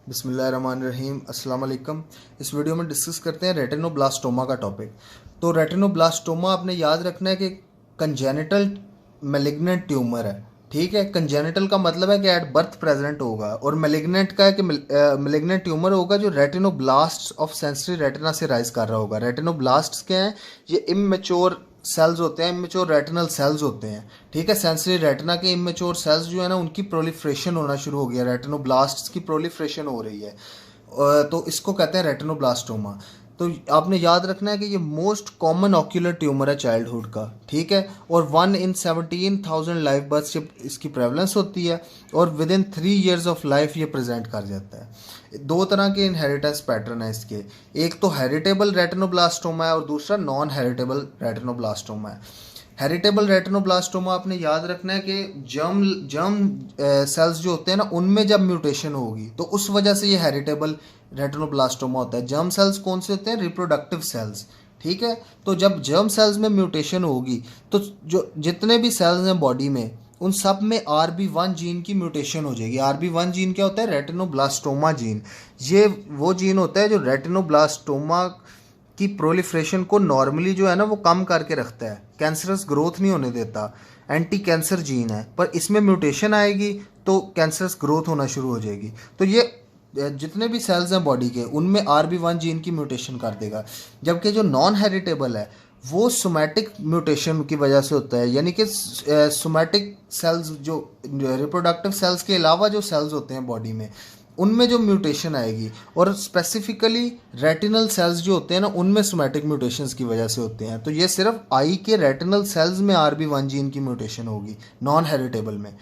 बिस्मिल्लाहिर्रहमानिर्रहीम अस्सलाम वालेकुम। इस वीडियो में डिस्कस करते हैं रेटिनोब्लास्टोमा का टॉपिक। तो रेटिनोब्लास्टोमा आपने याद रखना है कि कंजेनिटल मैलिग्नेंट ट्यूमर है। ठीक है, कंजेनिटल का मतलब है कि एट बर्थ प्रेजेंट होगा, और मैलिग्नेंट का है कि मैलिग्नेंट ट्यूमर होगा जो रेटिनोब्लास्ट ऑफ सेंसरी रेटिना से राइज कर रहा होगा। रेटिनोब्लास्ट क्या है? ये इमेच्योर सेल्स होते हैं, इमेच्योर रेटिनल सेल्स होते हैं। ठीक है, सेंसरी रेटिना के इमेच्योर सेल्स जो है ना, उनकी प्रोलिफ्रेशन होना शुरू हो गया, रेटिनोब्लास्ट्स की प्रोलिफ्रेशन हो रही है। तो इसको कहते हैं रेटिनोब्लास्टोमा। तो आपने याद रखना है कि ये मोस्ट कॉमन ऑक्यूलर ट्यूमर है चाइल्डहुड का। ठीक है, और 1 in 17,000 लाइफ बर्थ इसकी प्रेवलेंस होती है, और with in 3 years of life ये प्रेजेंट कर जाता है। दो तरह के इनहेरिटेंस पैटर्न है इसके, एक तो हेरिटेबल रेटिनोब्लास्टोमा है और दूसरा नॉन हेरिटेबल रेटिनोब्लास्टोमा है। हेरिटेबल रेटिनोब्लास्टोमा आपने याद रखना है कि जर्म जर्म सेल्स जो होते हैं ना, उनमें जब म्यूटेशन होगी तो उस वजह से ये हेरिटेबल रेटिनोब्लास्टोमा होता है। जर्म सेल्स कौन से होते हैं? Reproductive cells. ठीक है, तो जब जर्म सेल्स में म्यूटेशन होगी तो जो जितने भी सेल्स हैं बॉडी में, उन सब में RB1 जीन की म्यूटेशन हो जाएगी। RB1 जीन क्या होता है? Retinoblastoma gene. ये वो जीन होता है जो रेटिनोब्लास्टोमा की प्रोलिफ्रेशन को नॉर्मली जो है ना वो कम करके रखता है, कैंसरस ग्रोथ नहीं होने देता। एंटी कैंसर जीन है, पर इसमें म्यूटेशन आएगी तो कैंसरस ग्रोथ होना शुरू हो जाएगी। तो ये जितने भी सेल्स हैं बॉडी के, उनमें RB1 जीन की म्यूटेशन कर देगा। जबकि जो नॉन हेरिटेबल है वो सोमैटिक म्यूटेशन की वजह से होता है, यानी कि सोमैटिक सेल्स जो रिप्रोडक्टिव सेल्स के अलावा जो सेल्स होते हैं बॉडी में, उनमें जो म्यूटेशन आएगी, और स्पेसिफिकली रेटिनल सेल्स जो होते हैं ना, उनमें सोमैटिक म्यूटेशंस की वजह से होते हैं। तो ये सिर्फ आई के रेटिनल सेल्स में RB1 जीन की म्यूटेशन होगी, नॉन हेरिटेबल में।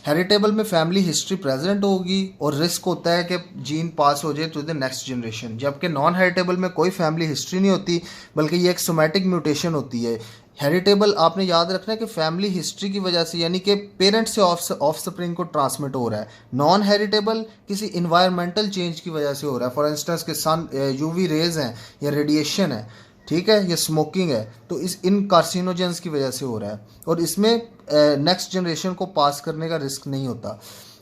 हेरिटेबल में फैमिली हिस्ट्री प्रेजेंट होगी और रिस्क होता है कि जीन पास हो जाए टू द नेक्स्ट जनरेशन। जबकि नॉन हेरिटेबल में कोई फैमिली हिस्ट्री नहीं होती, बल्कि ये एक सोमैटिक म्यूटेशन होती है। हेरिटेबल आपने याद रखना है कि फैमिली हिस्ट्री की वजह से, यानी कि पेरेंट से ऑफ स्प्रिंग को ट्रांसमिट हो रहा है। नॉन हेरिटेबल किसी इन्वायरमेंटल चेंज की वजह से हो रहा है, फॉर इंस्टेंस के सन UV रेज हैं या रेडिएशन है, ठीक है, ये स्मोकिंग है, तो इन कार्सिनोजेंस की वजह से हो रहा है, और इसमें नेक्स्ट जनरेशन को पास करने का रिस्क नहीं होता।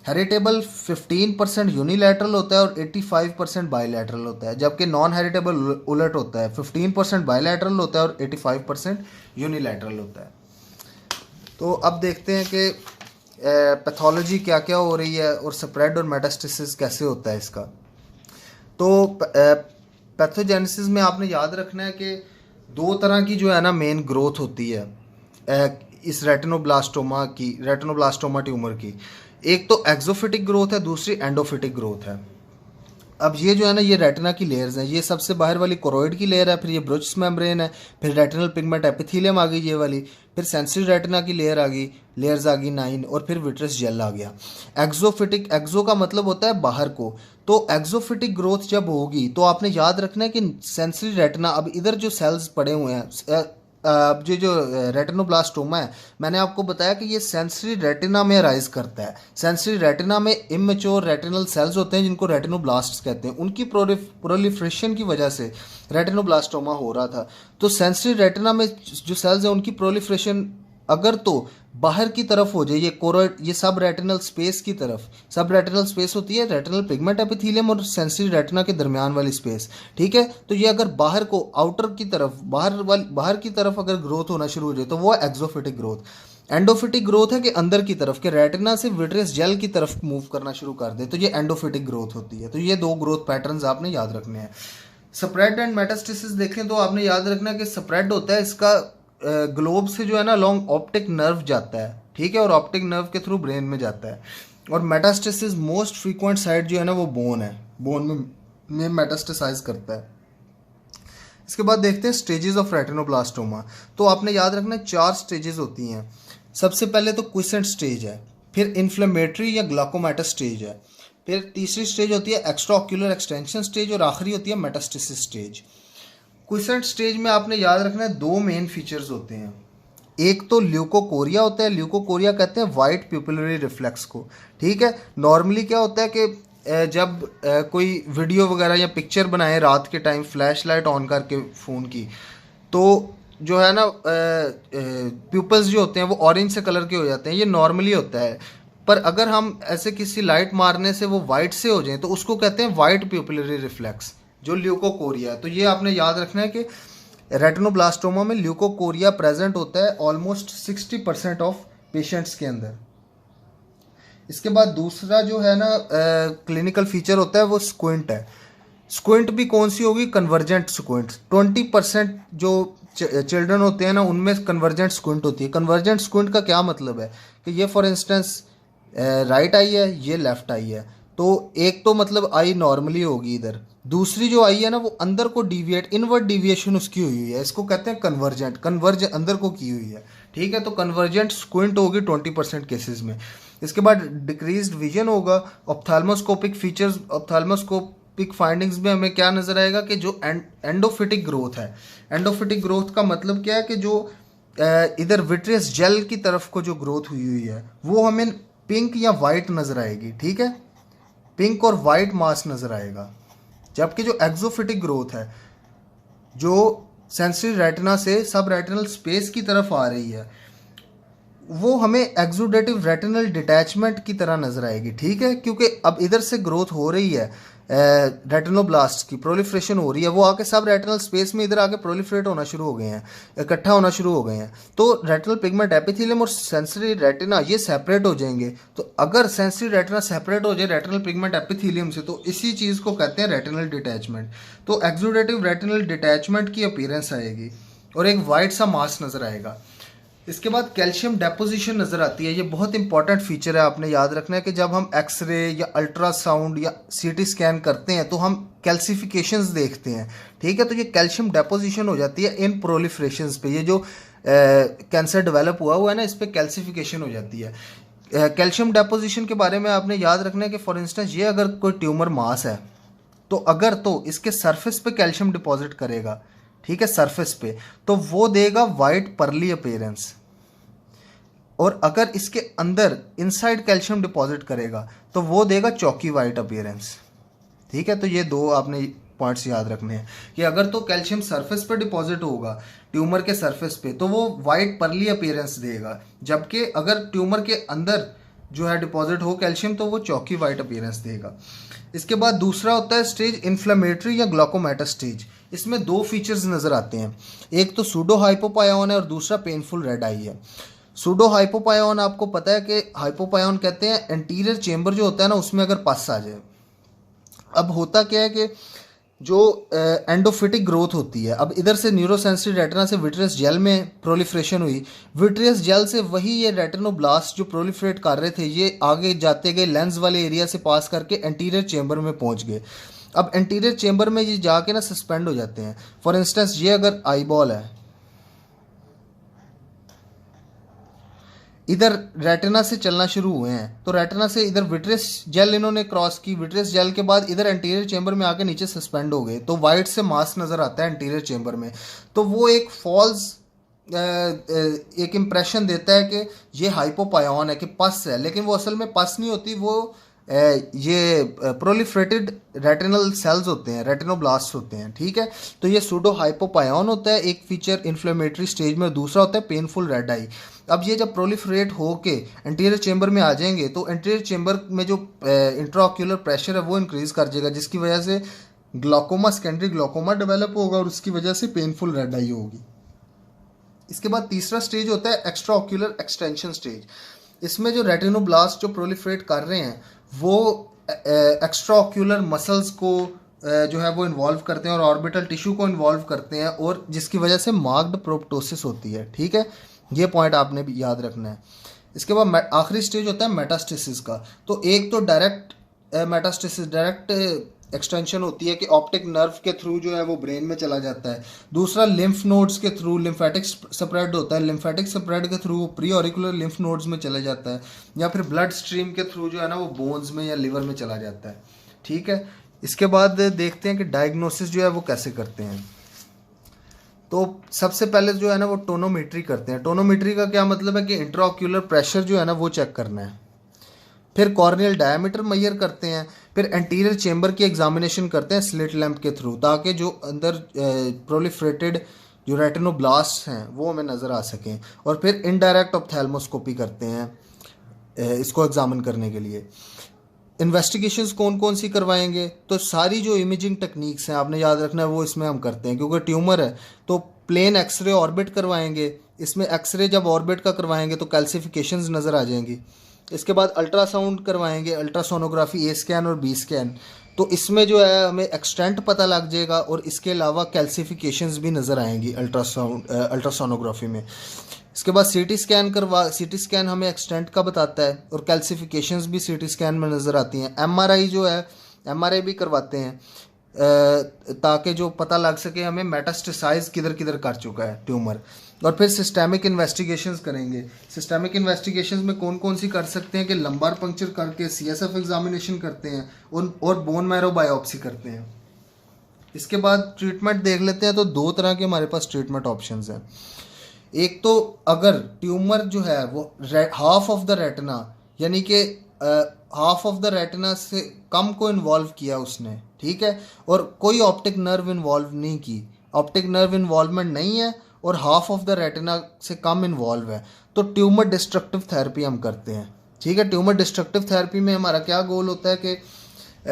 हेरिटेबल 15% यूनिलैटरल होता है और 85% बायलैटरल होता है, जबकि नॉन हेरिटेबल उलट होता है, 15% बायलैटरल होता है और 85% यूनिलैटरल होता है। तो अब देखते हैं कि पैथोलॉजी क्या क्या हो रही है और स्प्रेड और मेटास्टेसिस कैसे होता है इसका। तो पैथोजेनेसिस में आपने याद रखना है कि दो तरह की जो है ना मेन ग्रोथ होती है इस रेटिनोब्लास्टोमा ट्यूमर की। एक तो एक्सोफिटिक ग्रोथ है, दूसरी एंडोफिटिक ग्रोथ है। अब ये जो है ना, ये रेटिना की लेयर्स हैं। ये सबसे बाहर वाली कोरोइड की लेयर है, फिर ये ब्रुचस मेम्ब्रेन है, फिर रेटिनल पिगमेंट एपिथेलियम आ गई ये वाली, फिर सेंसरी रेटिना की लेयर्स आ गई 9, और फिर विट्रस जेल आ गया। एक्सोफिटिक, एक्सो का मतलब होता है बाहर को। तो एक्सोफिटिक ग्रोथ जब होगी तो आपने याद रखना है कि सेंसरी रेटिना, अब इधर जो सेल्स पड़े हुए हैं, अब जो रेटिनोब्लास्टोमा है, मैंने आपको बताया कि ये सेंसरी रेटिना में राइज करता है। सेंसरी रेटिना में इमेच्योर रेटिनल सेल्स होते हैं जिनको रेटिनोब्लास्ट्स कहते हैं, उनकी प्रोलिफरेशन की वजह से रेटिनोब्लास्टोमा हो रहा था। तो सेंसरी रेटिना में जो सेल्स हैं उनकी प्रोलिफरेशन अगर तो बाहर की तरफ हो जाए, ये कोरोइड, ये सब रेटिनल स्पेस की तरफ, सब रेटिनल स्पेस होती है रेटिनल पिगमेंट एपिथेलियम और सेंसरी रेटिना के दरमियान वाली स्पेस, ठीक है। तो ये अगर बाहर को, आउटर की तरफ, बाहर की तरफ अगर ग्रोथ होना शुरू हो जाए तो वो एक्सोफिटिक ग्रोथ। एंडोफिटिक ग्रोथ है कि अंदर की तरफ के रेटिना से विट्रियस जेल की तरफ मूव करना शुरू कर दे, तो ये एंडोफिटिक ग्रोथ होती है। तो ये दो ग्रोथ पैटर्न्स आपने याद रखने हैं। स्प्रेड एंड मेटास्टेसिस देखें तो आपने याद रखना है कि स्प्रेड होता है इसका ग्लोब से जो है ना लॉन्ग ऑप्टिक नर्व जाता है, ठीक है, और ऑप्टिक नर्व के थ्रू ब्रेन में जाता है। और मेटास्टेसिस मोस्ट फ्रीक्वेंट साइट जो है ना वो बोन है, बोन में मेटास्टेसाइज करता है। इसके बाद देखते हैं स्टेजेस ऑफ रेटिनोब्लास्टोमा। तो आपने याद रखना है 4 स्टेजेस होती हैं। सबसे पहले तो क्विसेंट स्टेज है, फिर इन्फ्लेमेटरी या ग्लाकोमेटस स्टेज है, फिर तीसरी स्टेज होती है एक्स्ट्रा ऑक्यूलर एक्सटेंशन स्टेज, और आखिरी होती है मेटास्टेसिस स्टेज। क्विसेंट स्टेज में आपने याद रखना है 2 मेन फीचर्स होते हैं। एक तो ल्यूकोकोरिया होता है, ल्यूकोकोरिया कहते हैं वाइट प्यूपिलरी रिफ्लेक्स को, ठीक है। नॉर्मली क्या होता है कि जब कोई वीडियो वगैरह या पिक्चर बनाए रात के टाइम फ्लैश लाइट ऑन करके फ़ोन की, तो जो है ना प्यूपल्स जो होते हैं वो ऑरेंज से कलर के हो जाते हैं, ये नॉर्मली होता है। पर अगर हम ऐसे किसी लाइट मारने से वो वाइट से हो जाए तो उसको कहते हैं वाइट प्यूपिलरी रिफ्लेक्स, जो ल्यूकोकोरिया है। तो ये आपने याद रखना है कि रेटिनोब्लास्टोमा में ल्यूकोकोरिया प्रेजेंट होता है ऑलमोस्ट 60% ऑफ पेशेंट्स के अंदर। इसके बाद दूसरा जो है ना क्लिनिकल फीचर होता है वो स्क्विंट है। स्क्विंट भी कौन सी होगी? Convergent squint. 20% जो चिल्ड्रन होते हैं ना उनमें कन्वर्जेंट स्क्विंट होती है। कन्वर्जेंट स्क्विंट का क्या मतलब है कि ये फॉर इंस्टेंस राइट आई है, ये लेफ्ट आई है, तो एक तो मतलब आई नॉर्मली होगी इधर, दूसरी जो आई है ना वो अंदर को डिविएट, इनवर्ड डिविएशन उसकी हुई है, इसको कहते हैं कन्वर्जेंट, कन्वर्ज अंदर को की हुई है। ठीक है, तो कन्वर्जेंट स्क्विंट होगी 20% केसेस में। इसके बाद डिक्रीज्ड विजन होगा। ऑप्थेल्मोस्कोपिक फीचर्स, ऑप्थेल्मोस्कोपिक फाइंडिंग्स में हमें क्या नजर आएगा कि जो एंडोफिटिक ग्रोथ है, एंडोफिटिक ग्रोथ का मतलब क्या है कि जो इधर विट्रियस जेल की तरफ को जो ग्रोथ हुई हुई है वो हमें पिंक या वाइट नजर आएगी। ठीक है, पिंक और वाइट मास नजर आएगा। जबकि जो एक्सोफिटिक ग्रोथ है जो सेंसरी रेटिना से सब रेटिनल स्पेस की तरफ आ रही है वो हमें एक्सुडेटिव रेटिनल डिटैचमेंट की तरह नजर आएगी। ठीक है, क्योंकि अब इधर से ग्रोथ हो रही है, रेटिनोब्लास्ट की प्रोलिफरेशन हो रही है, वो आके सब रेटिनल स्पेस में इधर आके प्रोलिफरेट होना शुरू हो गए हैं, इकट्ठा होना शुरू हो गए हैं। तो रेटिनल पिगमेंट एपिथेलियम और सेंसरी रेटिना ये सेपरेट हो जाएंगे। तो अगर सेंसरी रेटिना सेपरेट हो जाए रेटिनल पिगमेंट एपिथेलियम से तो इसी चीज़ को कहते हैं रेटिनल डिटैचमेंट। तो एक्सुडेटिव रेटिनल डिटैचमेंट की अपीयरेंस आएगी और एक वाइट सा मास नजर आएगा। इसके बाद कैल्शियम डेपोजिशन नज़र आती है। ये बहुत इंपॉर्टेंट फीचर है, आपने याद रखना है कि जब हम एक्सरे या अल्ट्रासाउंड या सीटी स्कैन करते हैं तो हम कैल्सिफिकेशंस देखते हैं। ठीक है, तो ये कैल्शियम डेपोजिशन हो जाती है इन प्रोलिफरेशंस पे। ये जो कैंसर डेवलप हुआ है ना इस पर कैल्सिफिकेशन हो जाती है। कैल्शियम डेपोजिशन के बारे में आपने याद रखना है कि फॉर इंस्टेंस ये अगर कोई ट्यूमर मास है तो इसके सरफेस पे कैल्शियम डिपॉजिट करेगा। ठीक है, सरफेस पे, तो वो देगा वाइट पर्ली अपीयरेंस। और अगर इसके अंदर इनसाइड कैल्शियम डिपॉजिट करेगा तो वो देगा चौकी वाइट अपीयरेंस। ठीक है, तो ये दो आपने पॉइंट्स याद रखने हैं कि अगर तो कैल्शियम सरफेस पे डिपॉजिट होगा ट्यूमर के सरफेस पे तो वो वाइट पर्ली अपीयरेंस देगा, जबकि अगर ट्यूमर के अंदर जो है डिपॉजिट हो कैल्शियम तो वो चौकी वाइट अपीयरेंस देगा। इसके बाद दूसरा होता है स्टेज इन्फ्लेमेटरी या ग्लूकोमेटा स्टेज। इसमें दो फीचर्स नज़र आते हैं, एक तो सूडो हाइपोपायोन है और दूसरा पेनफुल रेड आई है। सूडो हाइपोपायोन आपको पता है कि हाइपोपायोन कहते हैं एंटीरियर चेंबर जो होता है ना उसमें अगर पस आ जाए। अब होता क्या है कि जो एंडोफिटिक ग्रोथ होती है, अब इधर से न्यूरोसेंसरी रेटिना से विट्रियस जेल में प्रोलिफरेशन हुई, विट्रियस जेल से वही ये रेटिनोब्लास्ट जो प्रोलिफरेट कर रहे थे ये आगे जाते गए लेंस वाले एरिया से पास करके एंटीरियर चेंबर में पहुंच गए। अब एंटीरियर चेंबर में ये जाके ना सस्पेंड हो जाते हैं। फॉर इंस्टेंस ये अगर आईबॉल है, इधर रेटिना से चलना शुरू हुए हैं तो रेटिना से इधर विट्रियस जेल इन्होंने क्रॉस की, विट्रियस जेल के बाद इधर एंटीरियर चेंबर में आके नीचे सस्पेंड हो गए तो वाइट से मास नज़र आता है एंटीरियर चेंबर में। तो वो एक फॉल्स एक इम्प्रेशन देता है कि ये हाइपोपायोन है कि पस है, लेकिन वो असल में पस नहीं होती, वो ये प्रोलिफरेटेड रेटिनल सेल्स होते हैं, रेटिनोब्लास्ट होते हैं। ठीक है, तो ये सूडो हाइपोपायोन होता है एक फीचर इन्फ्लेमेटरी स्टेज में, दूसरा होता है पेनफुल रेड आई। अब ये जब प्रोलिफरेट होके एंटीरियर चेंबर में आ जाएंगे तो एंटीरियर चेंबर में जो इंट्राऑक्यूलर प्रेशर है वो इंक्रीज कर जाएगा, जिसकी वजह से ग्लाकोमा, सेकेंडरी ग्लाकोमा डेवलप होगा और उसकी वजह से पेनफुल रेड आई होगी। इसके बाद तीसरा स्टेज होता है एक्स्ट्रा ऑक्यूलर एक्सटेंशन स्टेज। इसमें जो रेटिनोब्लास्ट जो प्रोलिफरेट कर रहे हैं वो एक्स्ट्रा ऑक्यूलर मसल्स को जो है वो इन्वॉल्व करते हैं और ऑर्बिटल टिश्यू को इन्वॉल्व करते हैं और जिसकी वजह से मार्क्ड प्रोप्टोसिस होती है। ठीक है, ये पॉइंट आपने भी याद रखना है। इसके बाद आखिरी स्टेज होता है मेटास्टेसिस का। तो एक तो डायरेक्ट मेटास्टेसिस, डायरेक्ट एक्सटेंशन होती है कि ऑप्टिक नर्व के थ्रू जो है वो ब्रेन में चला जाता है। दूसरा लिम्फ नोड्स के थ्रू लिम्फेटिक स्प्रेड होता है, लिम्फेटिक स्प्रेड के through pre auricular lymph nodes में चला जाता है, या फिर ब्लड स्ट्रीम के थ्रू जो है ना वो बोन्स में या लिवर में चला जाता है। ठीक है, इसके बाद देखते हैं कि डायग्नोसिस जो है वो कैसे करते हैं। तो सबसे पहले जो है ना वो टोनोमेट्री करते हैं। टोनोमेट्री का क्या मतलब है कि इंट्राऑक्यूलर प्रेशर जो है ना वो चेक करना है। फिर कॉर्नियल डायमीटर मेजर करते हैं, फिर एंटीरियर चेंबर की एग्जामिनेशन करते हैं स्लिट लैंप के थ्रू, ताकि जो अंदर प्रोलिफरेटेड जो रेटिनोब्लास्ट हैं वो हमें नज़र आ सकें। और फिर इनडायरेक्ट ऑप्थेल्मोस्कोपी करते हैं। इसको एग्जामिन करने के लिए। इन्वेस्टिगेशंस कौन कौन सी करवाएंगे, तो सारी जो इमेजिंग टेक्निक्स हैं आपने याद रखना है वो इसमें हम करते हैं, क्योंकि ट्यूमर है तो प्लेन एक्सरे ऑर्बिट करवाएंगे। इसमें एक्सरे जब ऑर्बिट का करवाएंगे तो कैल्सिफिकेशंस नज़र आ जाएंगी। इसके बाद अल्ट्रासाउंड करवाएंगे, अल्ट्रासोनोग्राफी ए स्कैन और बी स्कैन, तो इसमें जो है हमें एक्सटेंट पता लग जाएगा और इसके अलावा कैल्सिफिकेशंस भी नज़र आएंगी अल्ट्रासोनोग्राफी में। इसके बाद सीटी स्कैन हमें एक्सटेंट का बताता है और कैल्सिफिकेशंस भी सीटी स्कैन में नज़र आती हैं। एमआरआई जो है, एमआरआई भी करवाते हैं ताकि जो पता लग सके हमें मेटास्टेसाइज किधर किधर कर चुका है ट्यूमर। और फिर सिस्टेमिक इन्वेस्टिगेशंस करेंगे। सिस्टेमिक इन्वेस्टिगेशंस में कौन कौन सी कर सकते हैं कि लंबार पंक्चर करके सीएसएफ एग्जामिनेशन करते हैं और बोन मैरो बायोप्सी करते हैं। इसके बाद ट्रीटमेंट देख लेते हैं। तो दो तरह के हमारे पास ट्रीटमेंट ऑप्शंस हैं। एक तो अगर ट्यूमर जो है वो हाफ ऑफ द रेटिना, यानी कि हाफ ऑफ द रेटिना से कम को इन्वॉल्व किया उसने, ठीक है, और कोई ऑप्टिक नर्व इन्वॉल्व नहीं की, ऑप्टिक नर्व इन्वॉल्वमेंट नहीं है और हाफ ऑफ द रेटिना से कम इन्वॉल्व है, तो ट्यूमर डिस्ट्रक्टिव थेरेपी हम करते हैं। ठीक है, ट्यूमर डिस्ट्रक्टिव थेरेपी में हमारा क्या गोल होता है कि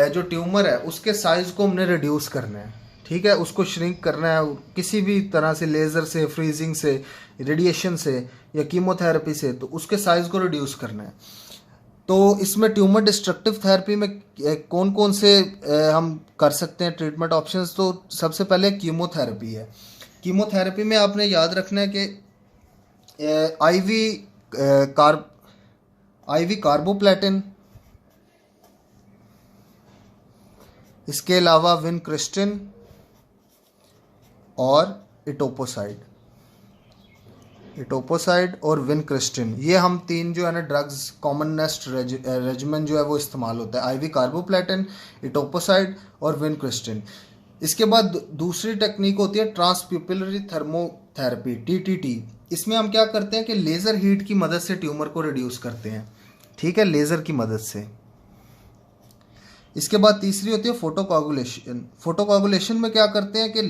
जो ट्यूमर है उसके साइज़ को हमने रिड्यूस करना है। ठीक है, उसको श्रिंक करना है किसी भी तरह से, लेज़र से, फ्रीजिंग से, रेडिएशन से या कीमोथेरेपी से, तो उसके साइज़ को रिड्यूस करना है। तो इसमें ट्यूमर डिस्ट्रक्टिव थेरेपी में कौन कौन से हम कर सकते हैं ट्रीटमेंट ऑप्शंस। तो सबसे पहले कीमोथेरेपी है। कीमोथेरेपी में आपने याद रखना है कि आईवी कार्बोप्लेटिन, इसके अलावा विनक्रिस्टिन और इटोपोसाइड और विनक्रिस्टिन, ये हम तीन जो है ना ड्रग्स कॉमनेस्ट रेजिमेन जो है वो इस्तेमाल होता है, आईवी कार्बोप्लेटिन, इटोपोसाइड और विनक्रिस्टिन। इसके बाद दूसरी टेक्निक होती है ट्रांसप्यूपिलरी थर्मोथेरेपी, टीटीटी। इसमें हम क्या करते हैं कि लेज़र हीट की मदद से ट्यूमर को रिड्यूस करते हैं। ठीक है, लेज़र की मदद से। इसके बाद तीसरी होती है फोटोकोगुलेशन। फोटोकोगुलेशन में क्या करते हैं कि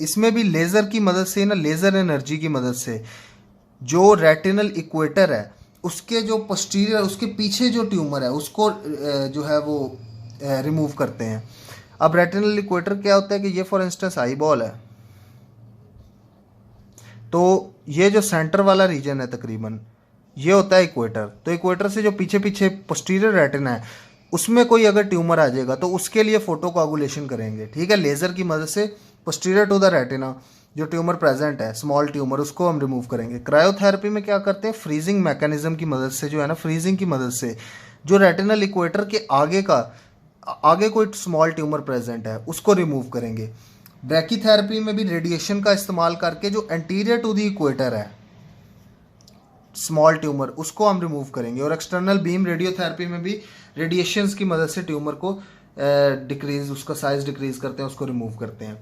इसमें भी लेज़र की मदद से ना, लेज़र एनर्जी की मदद से जो रेटिनल इक्वेटर है उसके जो पोस्टीरियर, उसके पीछे जो ट्यूमर है उसको जो है वो रिमूव करते हैं। अब रेटिनल इक्वेटर क्या होता है कि ये फॉर इंस्टेंस आई बॉल है, तो ये जो सेंटर वाला रीजन है तकरीबन ये होता है इक्वेटर। तो इक्वेटर से जो पीछे पीछे पोस्टीरियर रेटिना है उसमें कोई अगर ट्यूमर आ जाएगा तो उसके लिए फोटोकोगुलेशन करेंगे। ठीक है, लेज़र की मदद से पोस्टीरियर टू द रेटिना जो ट्यूमर प्रेजेंट है, स्मॉल ट्यूमर, उसको हम रिमूव करेंगे। क्रायोथेरेपी में क्या करते हैं, फ्रीजिंग मैकेनिज्म की मदद से जो है ना, फ्रीजिंग की मदद से जो रेटिनल इक्वेटर के आगे कोई स्मॉल ट्यूमर प्रेजेंट है उसको रिमूव करेंगे। ब्रैकीथेरेपी में भी रेडिएशन का इस्तेमाल करके जो एंटीरियर टू द इक्वेटर है स्मॉल ट्यूमर उसको हम रिमूव करेंगे। और एक्सटर्नल बीम रेडियोथेरेपी में भी रेडिएशंस की मदद से ट्यूमर को डिक्रीज, उसका साइज डिक्रीज करते हैं, उसको रिमूव करते हैं।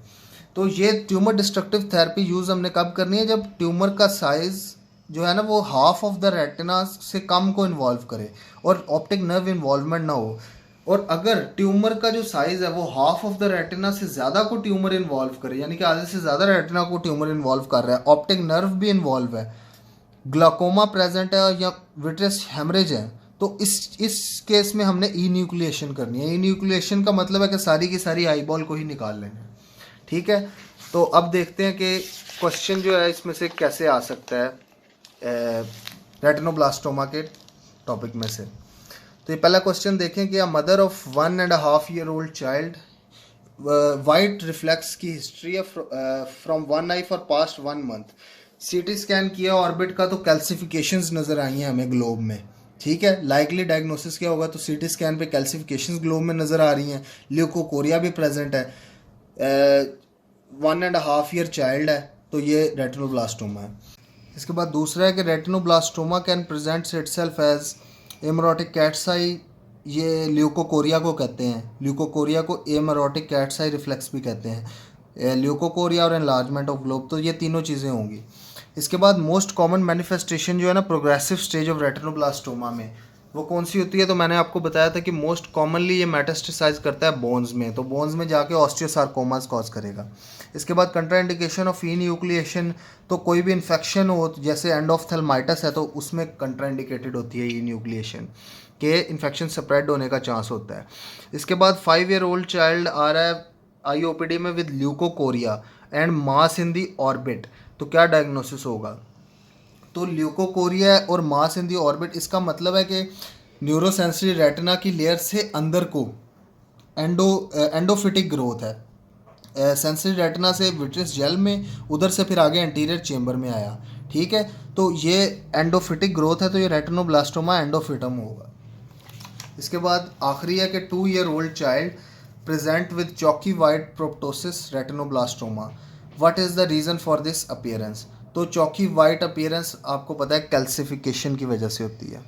तो ये ट्यूमर डिस्ट्रक्टिव थेरेपी यूज़ हमने कब करनी है, जब ट्यूमर का साइज जो है ना वो हाफ ऑफ द रेटिना से कम को इन्वॉल्व करे और ऑप्टिक नर्व इन्वॉल्वमेंट ना हो। और अगर ट्यूमर का जो साइज़ है वो हाफ ऑफ द रेटिना से ज़्यादा को ट्यूमर इन्वॉल्व करे, यानी कि आधे से ज़्यादा रेटिना को ट्यूमर इन्वॉल्व कर रहा है, ऑप्टिक नर्व भी इन्वॉल्व है, ग्लाकोमा प्रेजेंट है या विट्रियस हेमरेज है, तो इस केस में हमने ई न्यूक्लिएशन करनी है। ई न्यूक्लिएशन का मतलब है कि सारी की सारी आई बॉल को ही निकाल लेना है। ठीक है, तो अब देखते हैं कि क्वेश्चन जो है इसमें से कैसे आ सकता है रेटिनोब्लास्टोमा के टॉपिक में से। तो ये पहला क्वेश्चन देखें कि a mother of 1.5 year old child white reflex की हिस्ट्री है from one I for past 1 month। CT scan किया ऑर्बिट का तो कैल्सिफिकेशंस नज़र आई हैं हमें ग्लोब में। ठीक है, लाइकली डायग्नोसिस क्या होगा, तो सीटी स्कैन पे कैल्सिफिकेशंस ग्लोब में नज़र आ रही हैं, ल्यूकोकोरिया भी प्रेजेंट है, 1.5 year चाइल्ड है, तो ये रेटिनोब्लास्टोमा है। इसके बाद दूसरा है कि retinoblastoma can presents itself as amaurotic cat's eye, ये ल्यूकोकोरिया को कहते हैं, ल्यूकोकोरिया को एमरोटिक कैट्स आई रिफ्लेक्स भी कहते हैं, ल्यूकोकोरिया और एनलार्जमेंट ऑफ ग्लोब, तो ये तीनों चीज़ें होंगी। इसके बाद मोस्ट कॉमन मैनिफेस्टेशन जो है ना प्रोग्रेसिव स्टेज ऑफ रेटिनोब्लास्टोमा में, वो कौन सी होती है? तो मैंने आपको बताया था कि मोस्ट कॉमनली ये मेटास्टेसाइज करता है बोन्स में, तो बोन्स में जाके ऑस्टियोसार्कोमास कॉज करेगा। इसके बाद कंट्राइंडिकेशन ऑफ इन्यूक्लिएशन, तो कोई भी इन्फेक्शन हो जैसे एंडोफ्थेल्माइटिस है तो उसमें कंट्राइंडिकेटेड होती है इन्यूक्लिएशन के, इन्फेक्शन स्प्रेड होने का चांस होता है। इसके बाद 5 ईयर ओल्ड चाइल्ड आ रहा है आईओपीडी में with leukocoria and mass in the orbit, तो क्या डायग्नोसिस होगा? तो ल्यूकोकोरिया और मास इन दी ऑर्बिट, इसका मतलब है कि न्यूरोसेंसरी रेटिना की लेयर से अंदर को एंडोफिटिक ग्रोथ है, सेंसरी रेटिना से विट्रियस जेल में, उधर से फिर आगे एंटीरियर चेंबर में आया। ठीक है, तो ये एंडोफिटिक ग्रोथ है, तो ये रेटिनोब्लास्टोमा एंडोफिटम होगा। इसके बाद आखिरी है कि 2 year old child present with chalky white proptosis retinoblastoma, what is the reason for this appearance? तो चॉकी वाइट अपीयरेंस आपको पता है कैल्सिफिकेशन की वजह से होती है।